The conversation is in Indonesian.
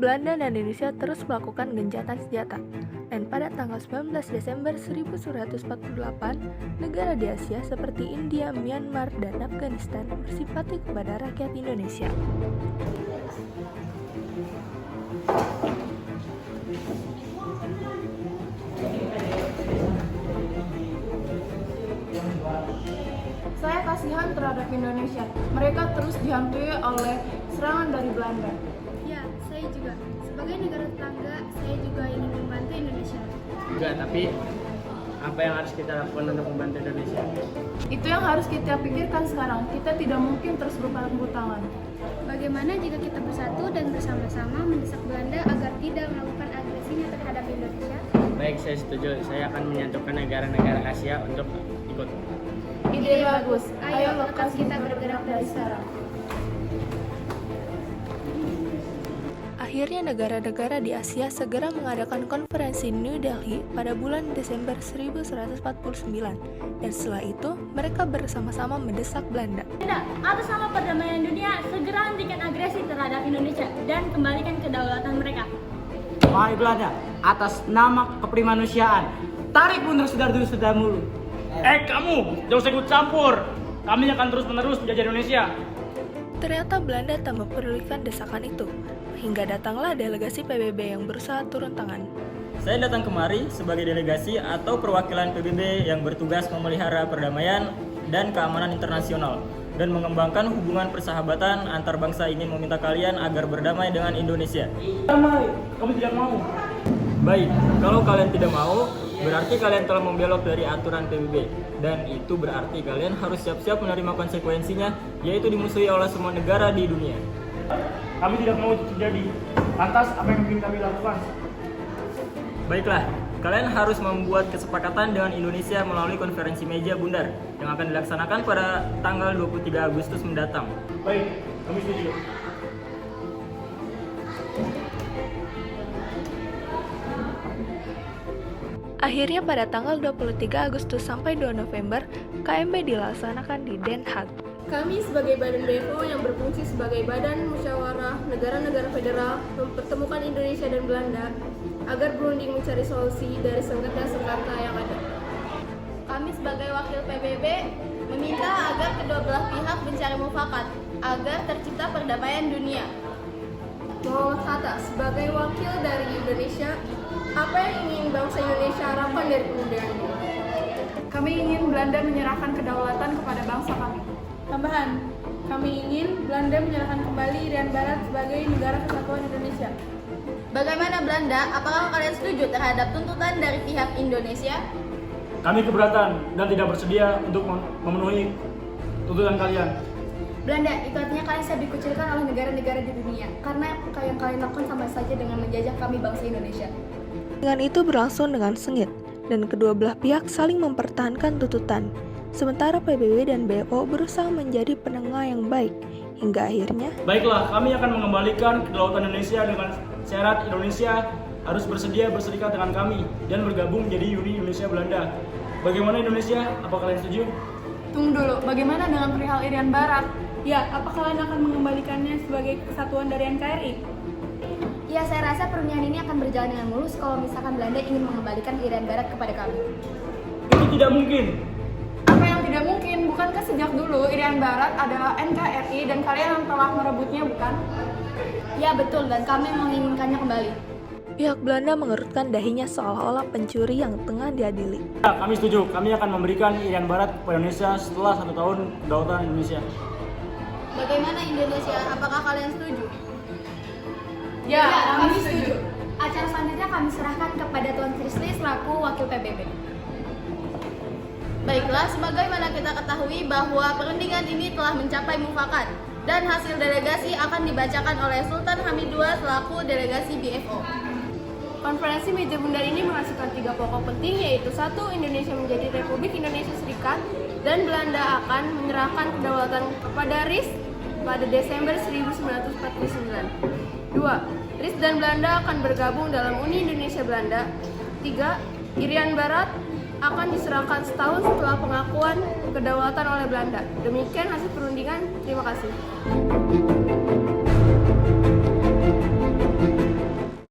Belanda dan Indonesia terus melakukan gencatan senjata. Dan pada tanggal 19 Desember 1948, negara di Asia seperti India, Myanmar, dan Afghanistan bersimpati kepada rakyat Indonesia. Saya kasihan terhadap Indonesia. Mereka terus dihantui oleh serangan dari Belanda. Ya, saya juga. Sebagai negara tetangga, saya juga ingin membantu Indonesia. Juga, tapi apa yang harus kita lakukan untuk membantu Indonesia? Itu yang harus kita pikirkan sekarang. Kita tidak mungkin terus berpangku tangan. Bagaimana jika kita bersatu dan bersama-sama mendesak Belanda agar tidak melakukan agresinya terhadap Indonesia? Baik, saya setuju. Saya akan menyatukan negara-negara Asia untuk ikut. Ide bagus. Ayo, lekas kita bergerak dari sekarang. Akhirnya negara-negara di Asia segera mengadakan konferensi New Delhi pada bulan Desember 1949, dan setelah itu mereka bersama-sama mendesak Belanda. Atas nama perdamaian dunia, segera hentikan agresi terhadap Indonesia dan kembalikan kedaulatan mereka. Wahai Belanda, atas nama keprimanusiaan, tarik mundur saudara-saudaramu. Kamu! Jangan usah ikut campur! Kami akan terus-menerus menjajah Indonesia. Ternyata Belanda tak mempedulikan desakan itu, hingga datanglah delegasi PBB yang berusaha turun tangan. Saya datang kemari sebagai delegasi atau perwakilan PBB yang bertugas memelihara perdamaian dan keamanan internasional dan mengembangkan hubungan persahabatan antar bangsa. Ingin meminta kalian agar berdamai dengan Indonesia. Damai! Kami tidak mau. Baik, kalau kalian tidak mau, berarti kalian telah membelok dari aturan PBB. Dan itu berarti kalian harus siap-siap menerima konsekuensinya, yaitu dimusuhi oleh semua negara di dunia. Kami tidak mau itu terjadi. Lantas, apa yang mungkin kami lakukan? Baiklah, kalian harus membuat kesepakatan dengan Indonesia melalui konferensi meja bundar yang akan dilaksanakan pada tanggal 23 Agustus mendatang. Baik, kami setuju. Akhirnya pada tanggal 23 Agustus sampai 2 November, KMB dilaksanakan di Den Haag. Kami sebagai Badan BFO yang berfungsi sebagai Badan Musyawarah Negara-Negara Federal mempertemukan Indonesia dan Belanda agar berunding mencari solusi dari sengketa-sengketa yang ada. Kami sebagai wakil PBB meminta agar kedua belah pihak mencari mufakat agar tercipta perdamaian dunia. Muhammad Hatta sebagai wakil dari Indonesia, apa yang ingin bangsa Indonesia harapkan dari kemudian ini? Kami ingin Belanda menyerahkan kedaulatan kepada bangsa kami. Tambahan, kami ingin Belanda menyerahkan kembali Irian Barat sebagai negara kesatuan Indonesia. Bagaimana Belanda? Apakah kalian setuju terhadap tuntutan dari pihak Indonesia? Kami keberatan dan tidak bersedia untuk memenuhi tuntutan kalian. Belanda, itu artinya kalian siap dikucilkan oleh negara-negara di dunia karena yang kalian lakukan sama saja dengan menjajah kami bangsa Indonesia. Dengan itu berlangsung dengan sengit, dan kedua belah pihak saling mempertahankan tuntutan. Sementara PBB dan BFO berusaha menjadi penengah yang baik, hingga akhirnya Baiklah, kami akan mengembalikan kedaulatan Indonesia dengan syarat Indonesia harus bersedia berserikat dengan kami dan bergabung menjadi Uni Indonesia Belanda. Bagaimana Indonesia? Apa kalian setuju? Tunggu dulu, bagaimana dengan perihal Irian Barat? Ya, apa kalian akan mengembalikannya sebagai kesatuan dari NKRI? Ya, saya rasa perundingan ini akan berjalan dengan mulus kalau misalkan Belanda ingin mengembalikan Irian Barat kepada kami. Itu tidak mungkin. Apa yang tidak mungkin? Bukankah sejak dulu Irian Barat adalah NKRI dan kalian yang telah merebutnya, bukan? Ya, betul, dan kami menginginkannya kembali. pihak Belanda mengerutkan dahinya seolah-olah pencuri yang tengah diadili. Ya, kami setuju. Kami akan memberikan Irian Barat kepada Indonesia setelah 1 tahun kedaulatan Indonesia. Bagaimana Indonesia? Apakah kalian setuju? Ya, kami setuju. Acara selanjutnya kami serahkan kepada Tuan Krisli selaku wakil PBB. Baiklah, sebagaimana kita ketahui bahwa perundingan ini telah mencapai mufakat dan hasil delegasi akan dibacakan oleh Sultan Hamid II selaku delegasi BFO. Konferensi meja bundar ini menghasilkan 3 pokok penting, yaitu 1. Indonesia menjadi Republik Indonesia Serikat dan Belanda akan menyerahkan kedaulatan kepada RIS pada Desember 1949. 2. RIS dan Belanda akan bergabung dalam Uni Indonesia Belanda. 3. Irian Barat akan diserahkan setahun setelah pengakuan kedaulatan oleh Belanda. Demikian hasil perundingan. Terima kasih.